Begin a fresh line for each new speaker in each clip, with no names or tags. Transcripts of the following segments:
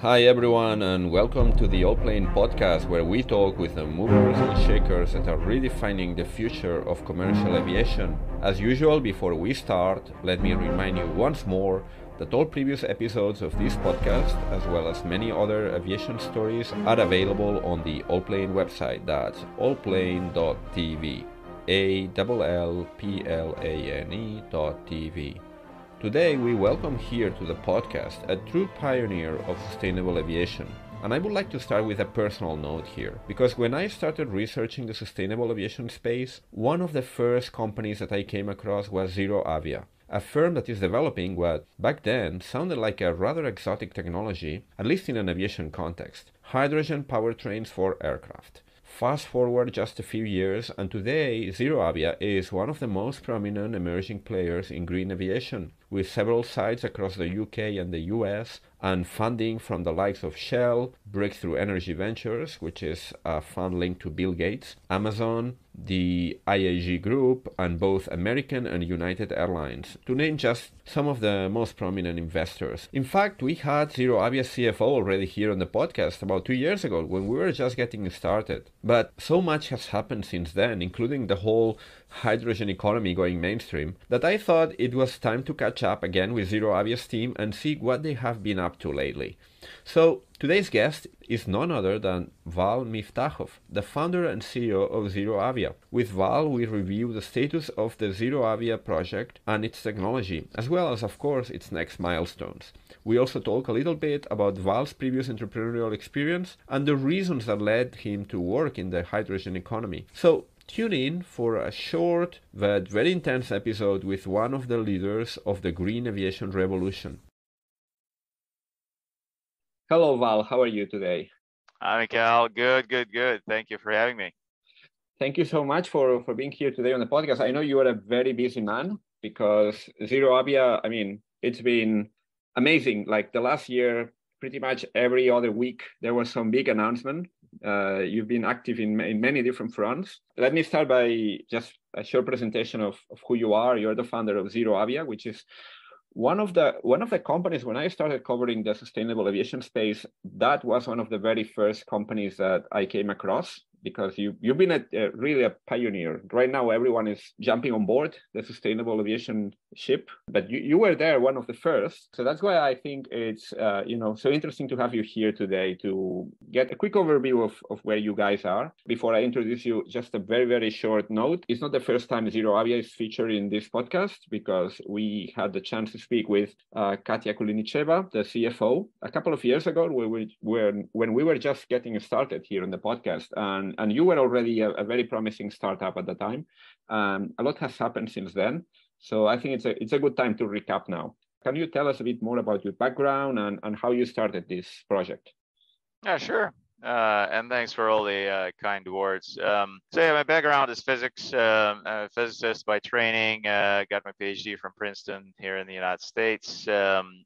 Hi everyone, and welcome to the Allplane podcast, where we talk with the movers and shakers that are redefining the future of commercial aviation. As usual, before we start, let me remind you once more that all previous episodes of this podcast, as well as many other aviation stories, are available on the Allplane website. That's Allplane.tv. ALLPLANE.tv. Today we welcome here to the podcast a true pioneer of sustainable aviation. And I would like to start with a personal note here, because when I started researching the sustainable aviation space, one of the first companies that I came across was ZeroAvia, a firm that is developing what back then sounded like a rather exotic technology, at least in an aviation context: hydrogen powertrains for aircraft. Fast forward just a few years, and today ZeroAvia is one of the most prominent emerging players in green aviation, with several sites across the UK and the US, and funding from the likes of Shell, Breakthrough Energy Ventures, which is a fund linked to Bill Gates, Amazon, the IAG Group, and both American and United Airlines, to name just some of the most prominent investors. In fact, we had ZeroAvia CFO already here on the podcast about 2 years ago when we were just getting started. But so much has happened since then, including the whole hydrogen economy going mainstream, that I thought it was time to catch up again with ZeroAvia's team and see what they have been up to lately. So today's guest is none other than Val Miftakhov, the founder and CEO of ZeroAvia. With Val, we review the status of the ZeroAvia project and its technology, as well as, of course, its next milestones. We also talk a little bit about Val's previous entrepreneurial experience and the reasons that led him to work in the hydrogen economy. So tune in for a short but very intense episode with one of the leaders of the green aviation revolution. Hello, Val. How are you today?
Hi, Mikael. Good. Thank you for having me.
Thank you so much for being here today on the podcast. I know you are a very busy man because ZeroAvia, it's been amazing. Like the last year, pretty much every other week, there was some big announcement. You've been active in many different fronts. Let me start by just a short presentation of who you are. You're the founder of ZeroAvia, which is one of the companies. When I started covering the sustainable aviation space, that was one of the very first companies that I came across, because you've been really a pioneer. Right now, everyone is jumping on board the sustainable aviation ship, but you were there, one of the first. So that's why I think it's so interesting to have you here today to get a quick overview of where you guys are. Before I introduce you, just a very, very short note. It's not the first time ZeroAvia is featured in this podcast, because we had the chance to speak with Katia Kulinicheva, the CFO, a couple of years ago when we were just getting started here on the podcast. And you were already a very promising startup at the time. A lot has happened since then. So I think it's a good time to recap now. Can you tell us a bit more about your background and how you started this project?
Yeah, sure. And thanks for all the kind words. My background is physics. I'm a physicist by training. Got my PhD from Princeton here in the United States. Then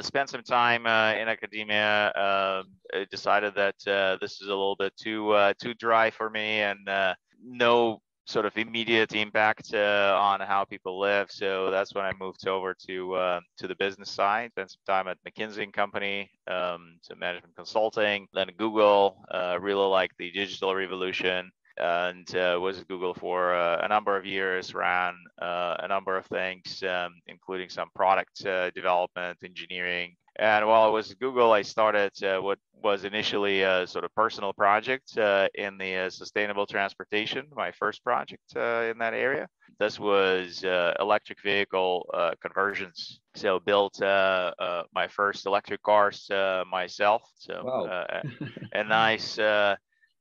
spent some time in academia. Decided that this is a little bit too dry for me, and no sort of immediate impact on how people live. So that's when I moved over to the business side. Spent some time at McKinsey and Company, so management consulting. Then Google, really liked the digital revolution, and was at Google for a number of years. Ran a number of things, including some product development, engineering. And while I was at Google, I started what was initially a sort of personal project in the sustainable transportation, my first project in that area. This was electric vehicle conversions. So built my first electric cars myself. So
Wow.
a nice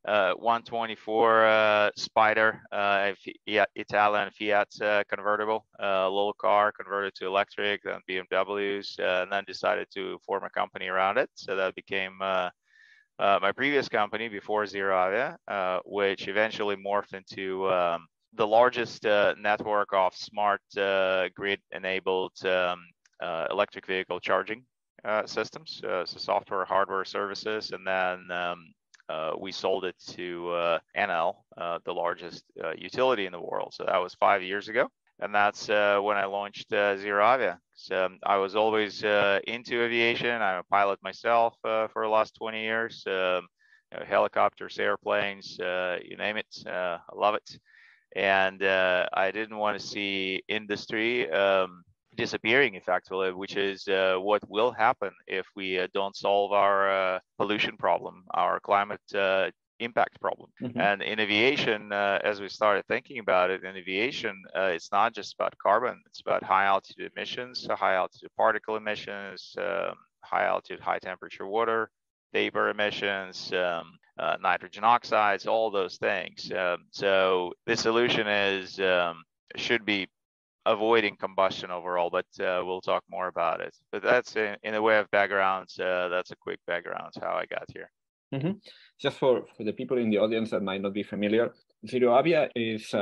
124 Spider, Italian Fiat convertible, little car converted to electric, then BMWs, and then decided to form a company around it. So that became my previous company before ZeroAvia, which eventually morphed into the largest network of smart grid-enabled electric vehicle charging systems, so software, hardware services, and then we sold it to NL, the largest utility in the world. So that was 5 years ago. And that's when I launched ZeroAvia. So I was always into aviation. I'm a pilot myself for the last 20 years. Helicopters, airplanes, you name it. I love it. And I didn't want to see industry disappearing effectively, which is what will happen if we don't solve our pollution problem, our climate impact problem.
Mm-hmm.
And in aviation, as we started thinking about it, in aviation, it's not just about carbon, it's about high altitude emissions, high altitude particle emissions, high altitude, high temperature water, vapor emissions, nitrogen oxides, all those things. So the solution is should be avoiding combustion overall, but we'll talk more about it. But that's in a way of backgrounds. That's a quick background how I got here.
Mm-hmm. Just for the people in the audience that might not be familiar, ZeroAvia is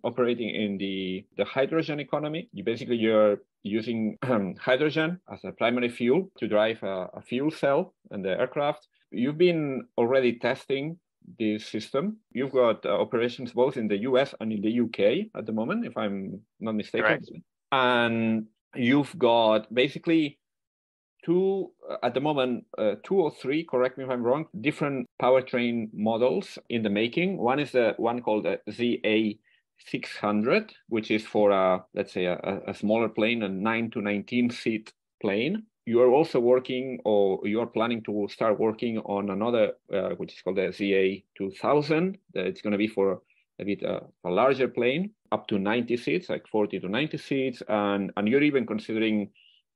operating in the hydrogen economy. You're using hydrogen as a primary fuel to drive a fuel cell in the aircraft. You've been already testing this system. You've got operations both in the US and in the UK at the moment, if I'm not mistaken.
Correct.
And you've got basically two or three, correct me if I'm wrong, different powertrain models in the making. One is the one called the ZA600, which is for let's say a smaller plane, a 9 to 19 seat plane. You are also working, or you are planning to start working on another, which is called the ZA2000. It's going to be for a bit a larger plane, up to 90 seats, like 40 to 90 seats, and you're even considering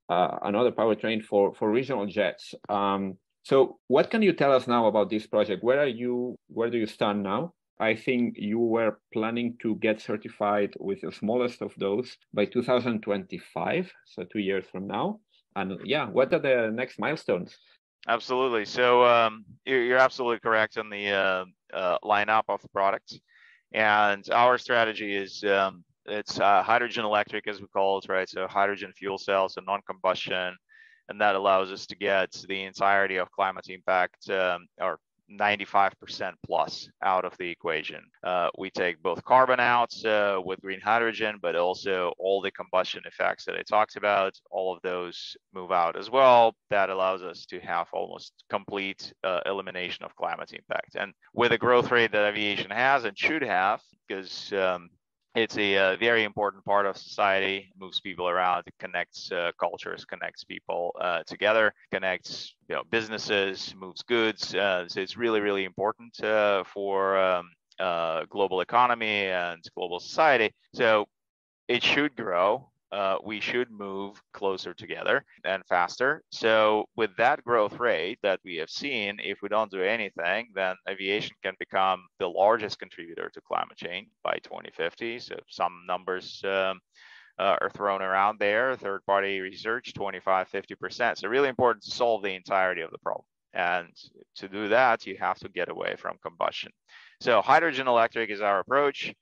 another powertrain for regional jets. So what can you tell us now about this project? Where do you stand now? I think you were planning to get certified with the smallest of those by 2025, so 2 years from now. And yeah, what are the next milestones?
Absolutely. So you're absolutely correct on the lineup of the products. And our strategy is it's hydrogen electric, as we call it, right? So hydrogen fuel cells and non-combustion, and that allows us to get the entirety of climate impact, or 95% plus out of the equation. We take both carbon out with green hydrogen, but also all the combustion effects that I talked about, all of those move out as well. That allows us to have almost complete elimination of climate impact. And with a growth rate that aviation has and should have, because it's a very important part of society, moves people around, it connects cultures, connects people together, connects businesses, moves goods. So it's really, really important for global economy and global society. So it should grow. We should move closer together and faster. So with that growth rate that we have seen, if we don't do anything, then aviation can become the largest contributor to climate change by 2050. So some numbers are thrown around there. Third-party research, 25, 50%. So really important to solve the entirety of the problem. And to do that, you have to get away from combustion. So hydrogen electric is our approach.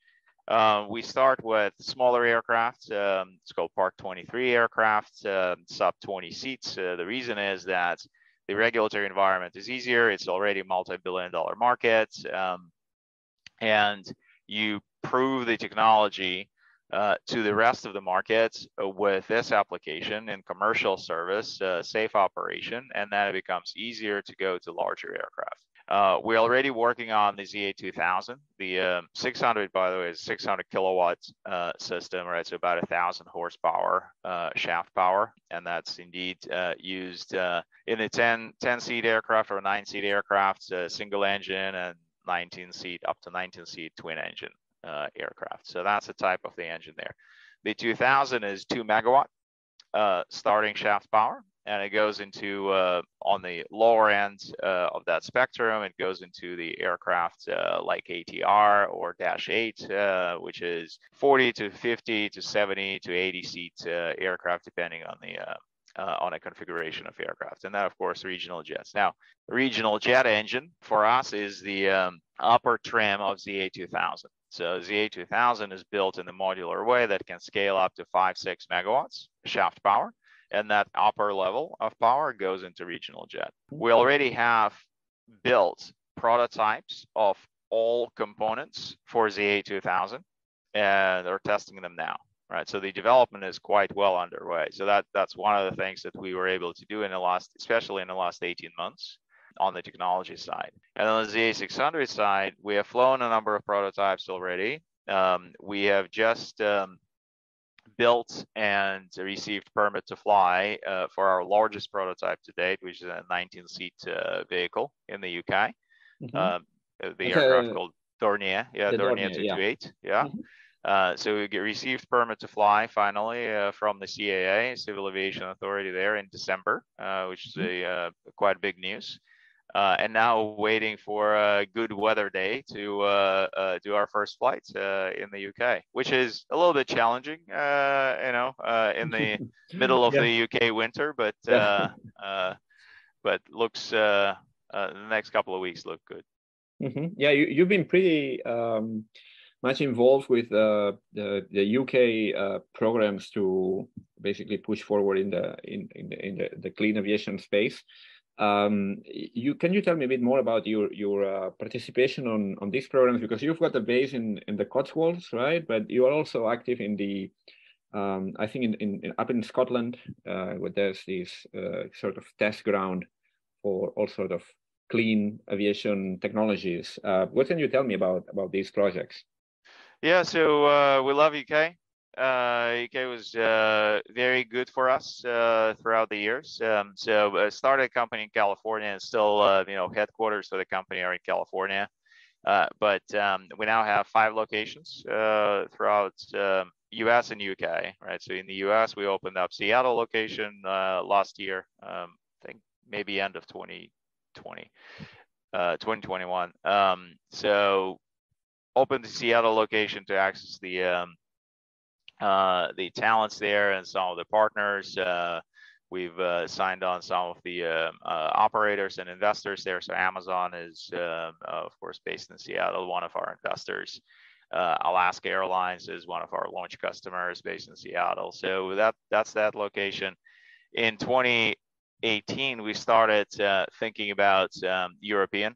We start with smaller aircraft. It's called Part 23 aircraft, sub 20 seats. The reason is that the regulatory environment is easier. It's already a multi-billion-dollar market, and you prove the technology to the rest of the market with this application in commercial service, safe operation, and then it becomes easier to go to larger aircraft. We're already working on the ZA2000. The 600, by the way, is 600 kilowatt system, right? So about 1,000 horsepower shaft power, and that's indeed used in a 10-seat aircraft or 9-seat aircraft, single engine, and 19-seat up to 19-seat twin engine aircraft. So that's the type of the engine there. The 2000 is 2 megawatt starting shaft power. And it goes into, on the lower end of that spectrum, it goes into the aircraft like ATR or Dash 8, which is 40 to 50 to 70 to 80 seat aircraft, depending on a configuration of aircraft. And then, of course, regional jets. Now, regional jet engine for us is the upper trim of ZA2000. So ZA2000 is built in a modular way that can scale up to 5-6 megawatts shaft power. And that upper level of power goes into regional jet. We already have built prototypes of all components for ZA2000 and are testing them now, right? So the development is quite well underway. So that's one of the things that we were able to do especially in the last 18 months on the technology side. And on the ZA600 side, we have flown a number of prototypes already. We have just built and received permit to fly for our largest prototype to date, which is a 19-seat vehicle in the UK. The aircraft called Dornier, Dornier 228, so we received permit to fly finally from the CAA, Civil Aviation Authority, there in December, which is quite big news. And now waiting for a good weather day to do our first flight in the UK, which is a little bit challenging, in the middle of the UK winter, but looks the next couple of weeks look good.
Yeah, you've been pretty much involved with the UK programs to basically push forward in the clean aviation space. Can you tell me a bit more about your participation on these programs, because you've got a base in the Cotswolds, right? But you are also active in the I think in up in Scotland, where there's this sort of test ground for all sort of clean aviation technologies. What can you tell me about these projects?
Yeah, so we love UK. UK was very good for us throughout the years. So started a company in California, and still, headquarters for the company are in California. But we now have 5 locations throughout US and UK, right? So in the US, we opened up Seattle location last year, I think maybe end of 2021. So opened the Seattle location to access the talents there and some of the partners. We've signed on some of the operators and investors there. So Amazon is, of course, based in Seattle, one of our investors. Alaska Airlines is one of our launch customers based in Seattle. So that's that location. In 2018, we started thinking about European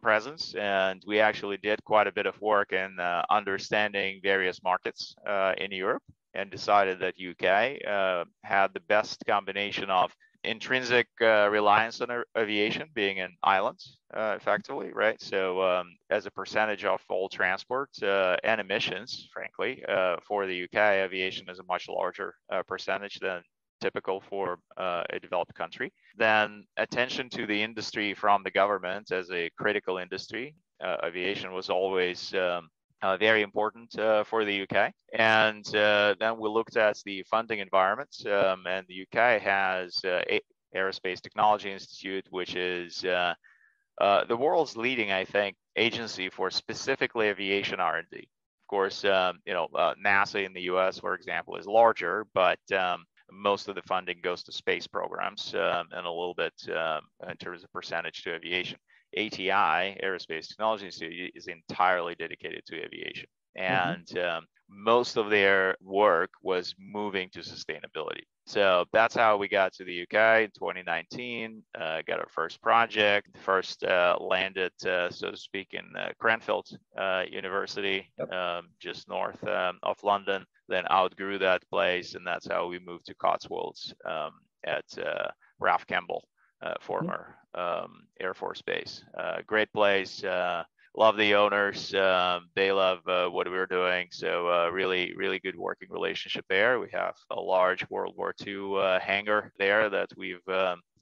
presence, and we actually did quite a bit of work in understanding various markets in Europe, and decided that UK had the best combination of intrinsic reliance on aviation, being an island, effectively, right? So as a percentage of all transport and emissions, frankly, for the UK, aviation is a much larger percentage than typical for a developed country. Then attention to the industry from the government as a critical industry. Aviation was always very important for the UK. And then we looked at the funding environment, and the UK has Aerospace Technology Institute, which is the world's leading, I think, agency for specifically aviation R&D. Of course, NASA in the US, for example, is larger, but most of the funding goes to space programs, and a little bit in terms of percentage to aviation. ATI, Aerospace Technology Institute, is entirely dedicated to aviation. And most of their work was moving to sustainability. So that's how we got to the UK in 2019, got our first project, first landed, so to speak, in Cranfield University, just north of London, then outgrew that place, and that's how we moved to Cotswolds at Ralph Campbell, former Air Force Base. Great place. Love the owners. They love what we're doing. So really, really good working relationship there. We have a large World War II hangar there that we've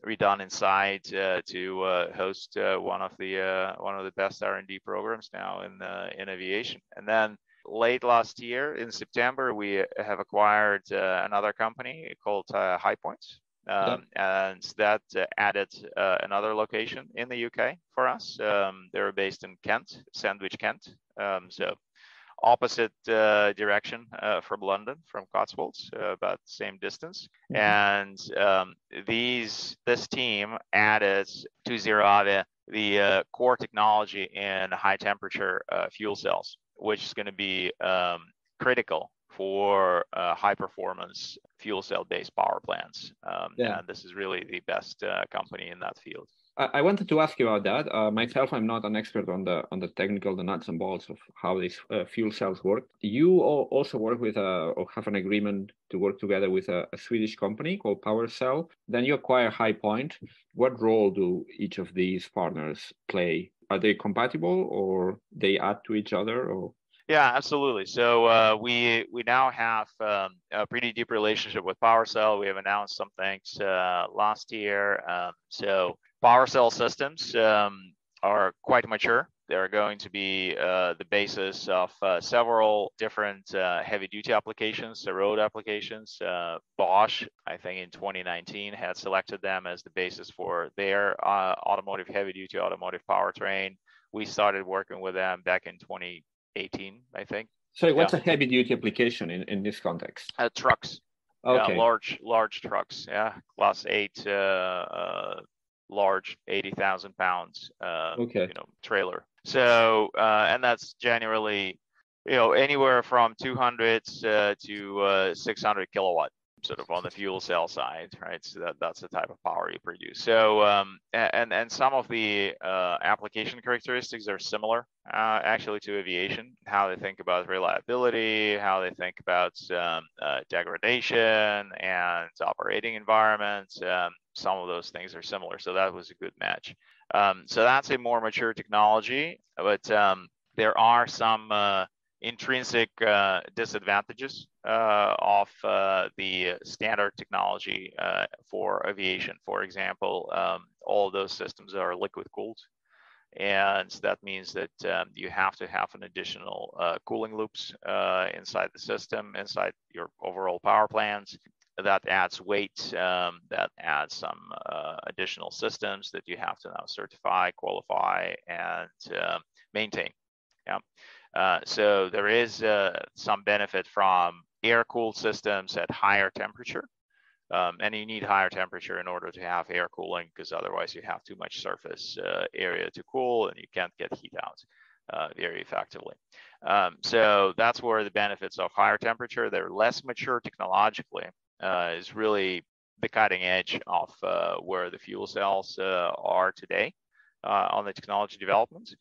redone inside to host one of the best R&D programs now in aviation. And then late last year in September, we have acquired another company called HyPoint. And that added another location in the UK for us. They're based in Kent, Sandwich, Kent. So opposite direction from London, from Cotswolds, about the same distance. And this team added to ZeroAvia the core technology in high temperature fuel cells, which is going to be critical for high performance fuel cell based power plants. And this is really the best company in that field.
I wanted to ask you about that. Myself, I'm not an expert on the technical, the nuts and bolts of how these fuel cells work. You also work with or have an agreement to work together with a Swedish company called PowerCell. Then you acquire HyPoint. What role do each of these partners play? Are they compatible or they add to each other? Or
Yeah, absolutely. So we now have a pretty deep relationship with PowerCell. We have announced some things last year. So PowerCell systems are quite mature. They're going to be the basis of several different heavy-duty applications, road applications. Bosch, I think in 2019, had selected them as the basis for their automotive heavy-duty automotive powertrain. We started working with them back in 2018, I think.
So what's a heavy duty application in this context?
Trucks.
Okay.
Yeah, large trucks. Yeah, class 8, large 80,000 pounds, trailer. So, and that's generally, anywhere from 200 to 600 kilowatt, sort of on the fuel cell side, right? So that's the type of power you produce. So, and some of the application characteristics are similar, actually, to aviation. How they think about reliability, how they think about degradation and operating environments. Some of those things are similar. So that was a good match. So that's a more mature technology, but there are some intrinsic disadvantages of the standard technology for aviation. For example, all of those systems are liquid cooled. And that means that you have to have an additional cooling loops inside the system, inside your overall power plants. That adds weight, that adds some additional systems that you have to now certify, qualify, and maintain. Yeah. So there is some benefit from air-cooled systems at higher temperature. And you need higher temperature in order to have air cooling, because otherwise you have too much surface area to cool and you can't get heat out very effectively. So that's where the benefits of higher temperature. They're less mature technologically, is really the cutting edge of where the fuel cells are today on the technology development.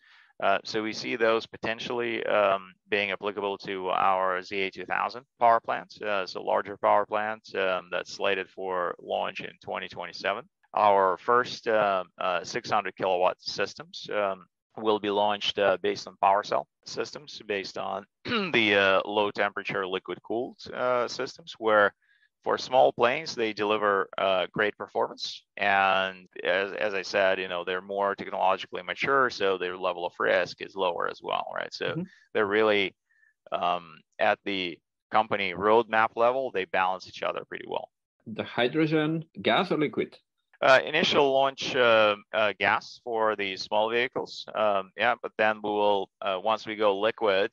So we see those potentially being applicable to our ZA2000 power plants, so larger power plants that's slated for launch in 2027. Our first 600 kilowatt systems will be launched based on PowerCell systems, based on the low temperature liquid cooled systems, where for small planes, they deliver great performance. And as I said, they're more technologically mature, so their level of risk is lower as well, right? So they're really at the company roadmap level, they balance each other pretty well.
The hydrogen, gas or liquid?
Initial launch gas for the small vehicles, but then we will, once we go liquid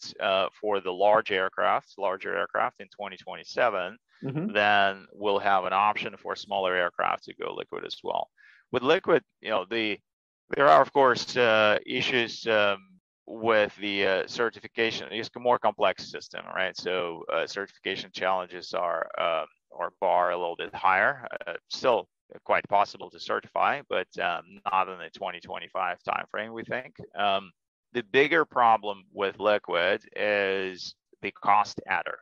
for the larger aircraft in 2027, then we'll have an option for smaller aircraft to go liquid as well. With liquid, there are of course issues with the certification. It's a more complex system, right? So certification challenges are bar a little bit higher. Still quite possible to certify, but not in the 2025 timeframe, we think. The bigger problem with liquid is the cost adder,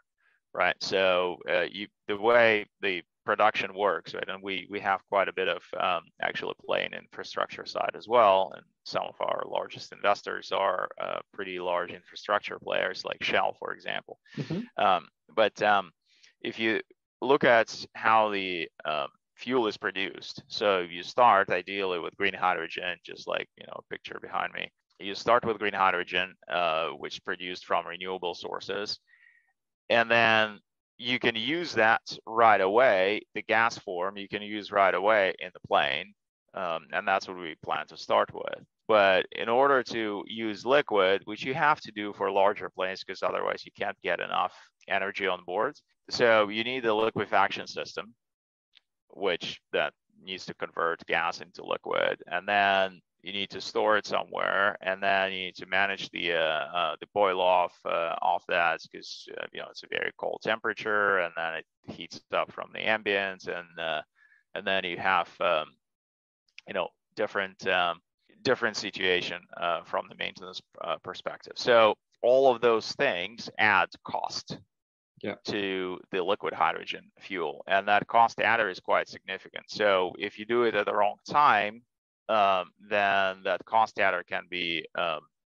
right? So the way the production works, right? And we have quite a bit of actual plane infrastructure side as well. And some of our largest investors are pretty large infrastructure players like Shell, for example. But if you look at how the fuel is produced, so you start ideally with green hydrogen, just like a picture behind me. You start with green hydrogen, which is produced from renewable sources, and then you can use that right away. The gas form you can use right away in the plane, and that's what we plan to start with. But in order to use liquid, which you have to do for larger planes, because otherwise you can't get enough energy on board, so you need a liquefaction system, which that needs to convert gas into liquid, and then you need to store it somewhere, and then you need to manage the boil off that, because it's a very cold temperature, and then it heats up from the ambient, and then you have different situation from the maintenance perspective. So all of those things add cost to the liquid hydrogen fuel, and that cost adder is quite significant. So if you do it at the wrong time, then that cost adder can be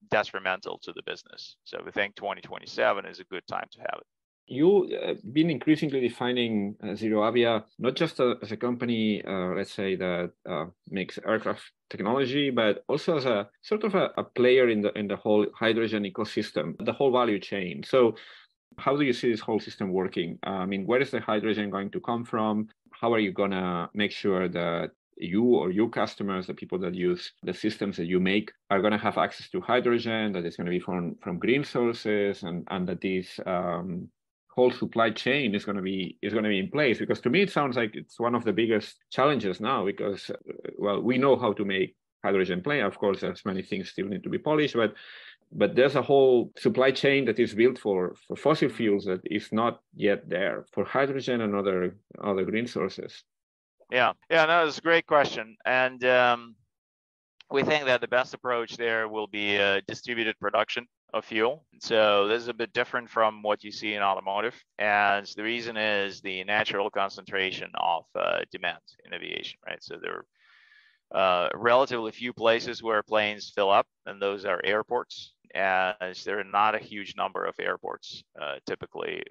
detrimental to the business. So we think 2027 is a good time to have it.
You've been increasingly defining ZeroAvia not just as a company, let's say, that makes aircraft technology, but also as a sort of a player in the whole hydrogen ecosystem, the whole value chain. So how do you see this whole system working? I mean, where is the hydrogen going to come from? How are you going to make sure that you or your customers, the people that use the systems that you make, are going to have access to hydrogen, that it's going to be from green sources, and that this whole supply chain is going to be in place? Because to me, it sounds like it's one of the biggest challenges now, because, well, we know how to make hydrogen play. Of course, there's many things still need to be polished, but there's a whole supply chain that is built for fossil fuels that is not yet there for hydrogen and other green sources.
No, that's a great question. And we think that the best approach there will be distributed production of fuel. So this is a bit different from what you see in automotive. And the reason is the natural concentration of demand in aviation, right? So there are relatively few places where planes fill up, and those are airports. And there are not a huge number of airports typically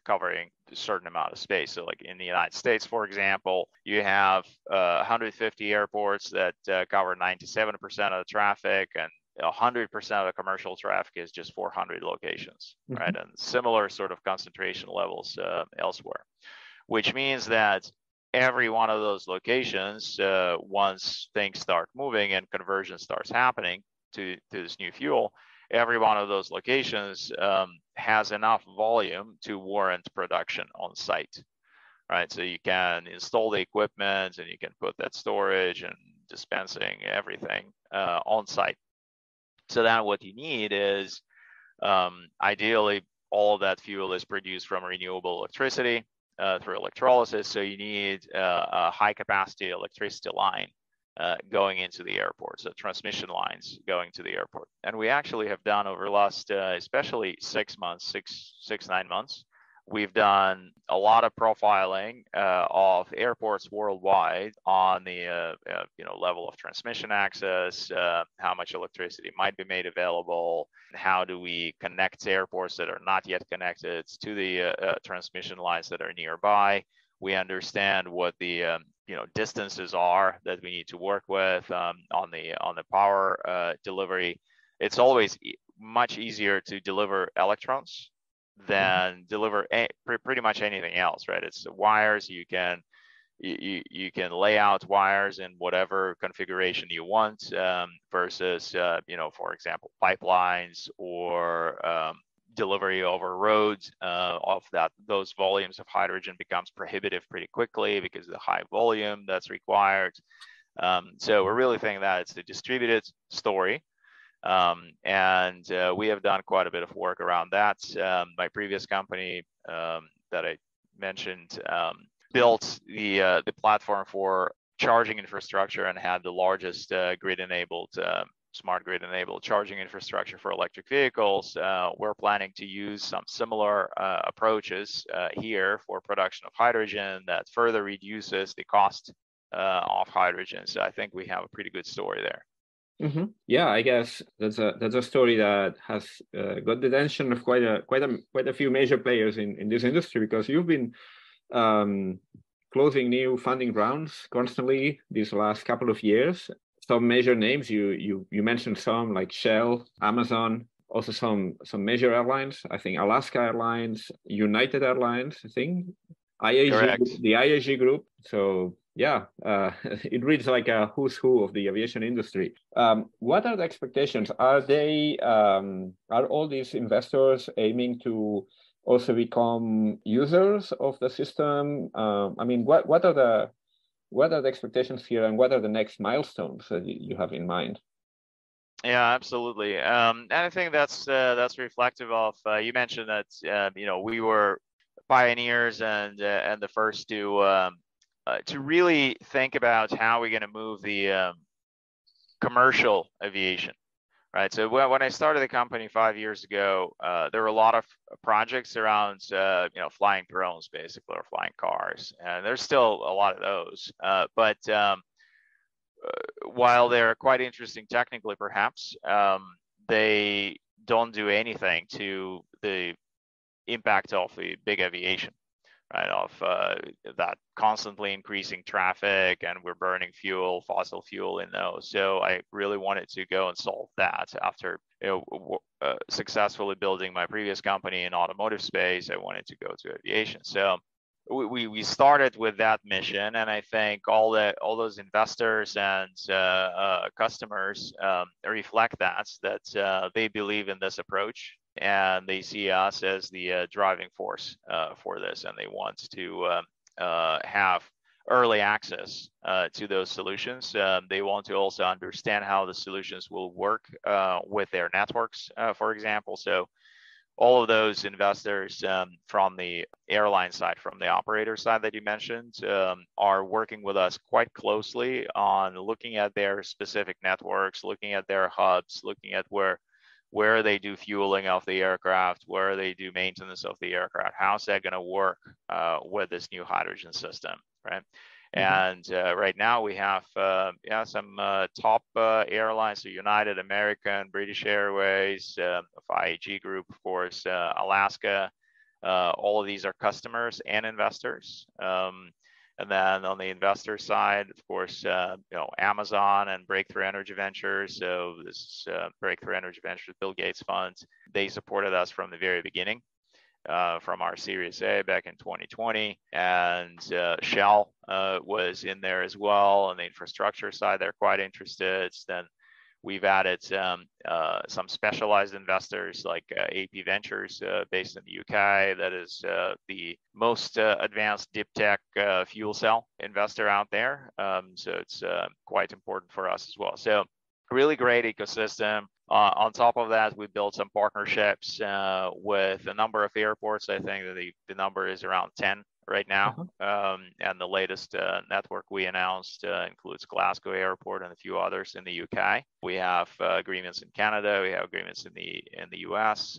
covering a certain amount of space. So like in the United States, for example, you have 150 airports that cover 97% of the traffic, and 100% of the commercial traffic is just 400 locations, right? And similar sort of concentration levels elsewhere, which means that every one of those locations, once things start moving and conversion starts happening to this new fuel, every one of those locations has enough volume to warrant production on site, right? So you can install the equipment and you can put that storage and dispensing, everything on site. So then what you need is, ideally, all of that fuel is produced from renewable electricity through electrolysis. So you need a high capacity electricity line going into the airport, so transmission lines going to the airport. And we actually have done over the last, especially 9 months, we've done a lot of profiling of airports worldwide on the level of transmission access, how much electricity might be made available, how do we connect airports that are not yet connected to the transmission lines that are nearby. We understand what the distances are that we need to work with on the power delivery. It's always much easier to deliver electrons than deliver pretty much anything else, right? It's wires. You can lay out wires in whatever configuration you want versus for example, pipelines or delivery over roads of those volumes of hydrogen becomes prohibitive pretty quickly because of the high volume that's required. So we're really thinking that it's a distributed story. And we have done quite a bit of work around that. My previous company that I mentioned built the platform for charging infrastructure and had the largest smart grid-enabled charging infrastructure for electric vehicles. We're planning to use some similar approaches here for production of hydrogen that further reduces the cost of hydrogen. So I think we have a pretty good story there.
Mm-hmm. Yeah, I guess that's a story that has got the attention of quite a few major players in this industry, because you've been closing new funding rounds constantly these last couple of years. Some major names you mentioned, some like Shell, Amazon, also some major airlines. I think Alaska Airlines, United Airlines. I think IAG,
correct,
the IAG group. So. Yeah, it reads like a who's who of the aviation industry. What are the expectations? Are all these investors aiming to also become users of the system? I mean, what are the expectations here, and what are the next milestones that you have in mind?
Yeah, absolutely. And I think that's reflective of you mentioned that we were pioneers and the first to really think about how we're going to move the commercial aviation. Right. So when I started the company 5 years ago, there were a lot of projects around, flying drones, basically, or flying cars. And there's still a lot of those. But while they're quite interesting technically, perhaps, they don't do anything to the impact of the big aviation. Right, of that constantly increasing traffic, and we're burning fossil fuel in those. So I really wanted to go and solve that. After successfully building my previous company in automotive space, I wanted to go to aviation. So we started with that mission, and I think all those investors and customers reflect that they believe in this approach. And they see us as the driving force for this, and they want to have early access to those solutions. They want to also understand how the solutions will work with their networks, for example. So all of those investors from the airline side, from the operator side that you mentioned, are working with us quite closely on looking at their specific networks, looking at their hubs, looking at where they do fueling of the aircraft, where they do maintenance of the aircraft, how's that going to work with this new hydrogen system, right? Mm-hmm. And right now we have some top airlines, so United, American, British Airways, IAG Group, of course, Alaska. All of these are customers and investors. And then on the investor side, of course, Amazon and Breakthrough Energy Ventures. So this is Breakthrough Energy Ventures, Bill Gates Fund. They supported us from the very beginning, from our Series A back in 2020. And Shell was in there as well. On the infrastructure side, they're quite interested. Then we've added some specialized investors like AP Ventures based in the UK. That is the most advanced deep tech fuel cell investor out there. So it's quite important for us as well. So really great ecosystem. On top of that, we built some partnerships with a number of airports. I think that the number is around 10 right now. And the latest network we announced includes Glasgow Airport and a few others in the UK. We have agreements in Canada. We have agreements in the US,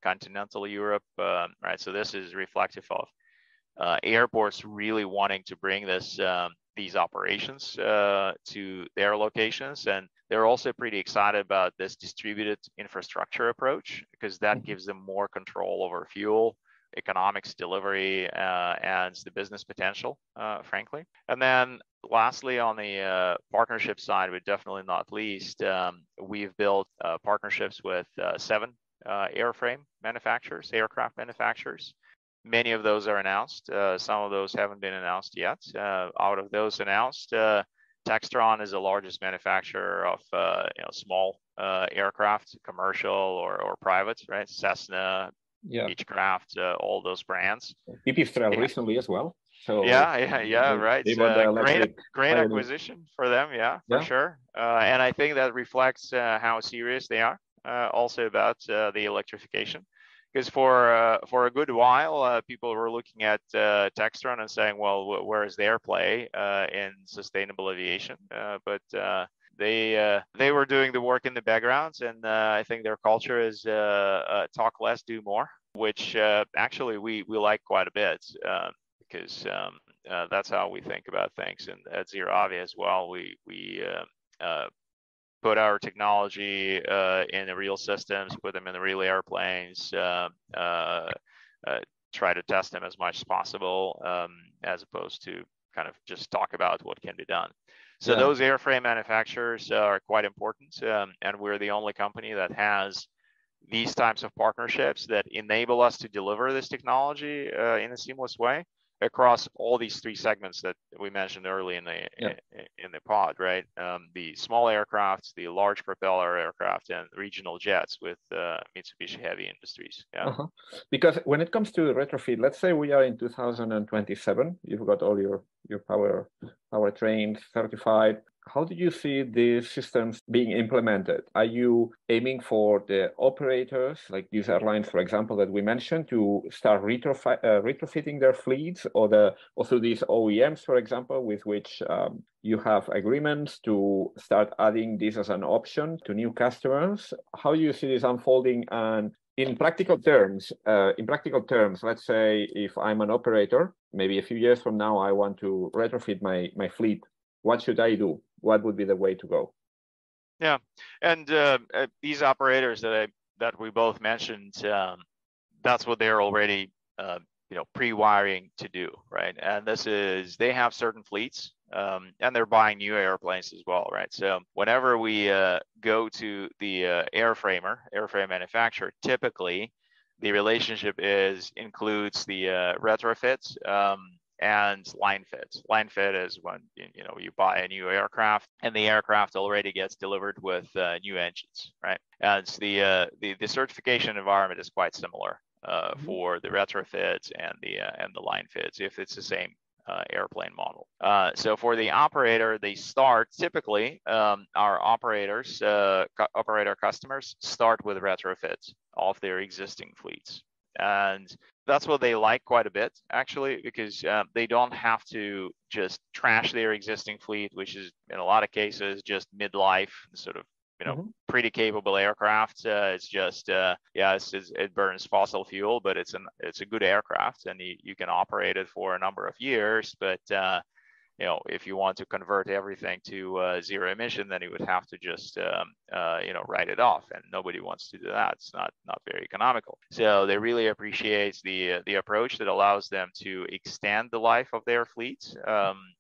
continental Europe. Right. So this is reflective of airports really wanting to bring these operations to their locations, and they're also pretty excited about this distributed infrastructure approach, because that gives them more control over fuel, economics, delivery, and the business potential, frankly. And then lastly, on the partnership side, but definitely not least, we've built partnerships with 7 airframe manufacturers, aircraft manufacturers. Many of those are announced. Some of those haven't been announced yet. Out of those announced, Textron is the largest manufacturer of small aircraft, commercial or private, right? Cessna, Beechcraft, all those brands.
Pipistrel recently as well. So
right. Great acquisition for them, for sure. And I think that reflects how serious they are also about the electrification. Because for a good while, people were looking at Textron and saying, well, where is their play in sustainable aviation? But they were doing the work in the background, and I think their culture is talk less, do more, which actually we like quite a bit, because that's how we think about things. And at ZeroAvia as well, we put our technology in the real systems, put them in the real airplanes, try to test them as much as possible, as opposed to kind of just talk about what can be done. So those airframe manufacturers are quite important, and we're the only company that has these types of partnerships that enable us to deliver this technology in a seamless way across all these 3 segments that we mentioned early in the pod, right? The small aircraft, the large propeller aircraft, and regional jets with Mitsubishi Heavy Industries.
Because when it comes to retrofit, let's say we are in 2027, you've got all your powertrains certified. how do you see these systems being implemented? Are you aiming for the operators, like these airlines, for example, that we mentioned, to start retrofitting their fleets, or through these OEMs, for example, with which you have agreements to start adding this as an option to new customers? How do you see this unfolding? And in practical terms, let's say if I'm an operator, maybe a few years from now, I want to retrofit my fleet. What should I do? What would be the way to go?
Yeah, and these operators that we both mentioned, that's what they're already pre-wiring to do, right? And they have certain fleets, and they're buying new airplanes as well, right? So whenever we go to the airframe manufacturer, typically the relationship includes the retrofits and line fit. Line fit is when you buy a new aircraft and the aircraft already gets delivered with new engines, right? And the certification environment is quite similar for the retrofits and the line fits if it's the same airplane model. So for the operator, they start typically our operator customers start with retrofits of their existing fleets. And that's what they like quite a bit, actually, because they don't have to just trash their existing fleet, which is in a lot of cases just midlife, sort of pretty capable aircraft. It's just it burns fossil fuel, but it's a good aircraft, and you can operate it for a number of years. But if you want to convert everything to zero emission, then you would have to just write it off, and nobody wants to do that. It's not very economical. So they really appreciate the approach that allows them to extend the life of their fleet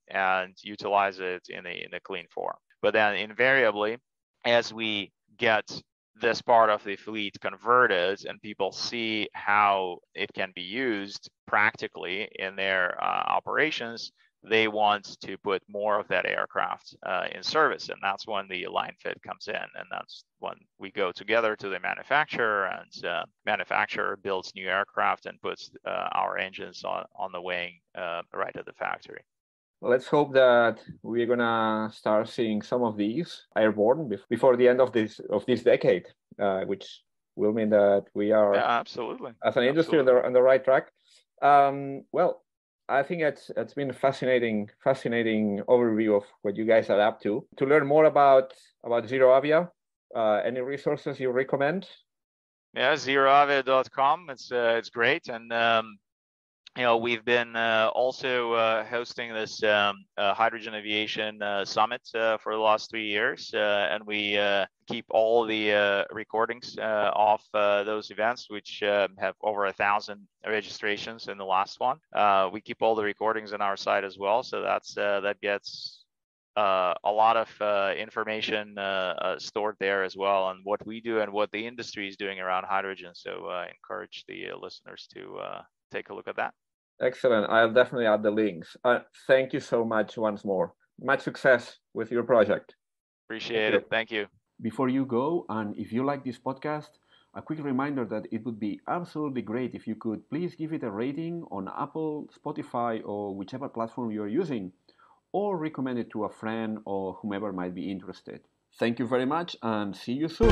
and utilize it in a clean form. But then invariably, as we get this part of the fleet converted and people see how it can be used practically in their operations, they want to put more of that aircraft in service. And that's when the line fit comes in. And that's when we go together to the manufacturer, and manufacturer builds new aircraft and puts our engines on the wing right at the factory.
Let's hope that we're gonna start seeing some of these airborne before the end of this decade, which will mean that we are
absolutely
as an industry on the right track. Well, I think it's been a fascinating overview of what you guys are up to. To learn more about ZeroAvia, any resources you recommend?
Yeah, ZeroAvia.com. It's great, and we've been also hosting this hydrogen aviation summit for the last 3 years, and we keep all the recordings of those events, which have over 1,000 registrations in the last one. We keep all the recordings on our site as well, so that gets a lot of information stored there as well on what we do and what the industry is doing around hydrogen. So I encourage the listeners to take a look at that.
Excellent. I'll definitely add the links. Thank you so much once more. Much success with your project.
Appreciate it. Thank you.
Before you go, and if you like this podcast, a quick reminder that it would be absolutely great if you could please give it a rating on Apple, Spotify, or whichever platform you're using, or recommend it to a friend or whomever might be interested. Thank you very much, and see you soon.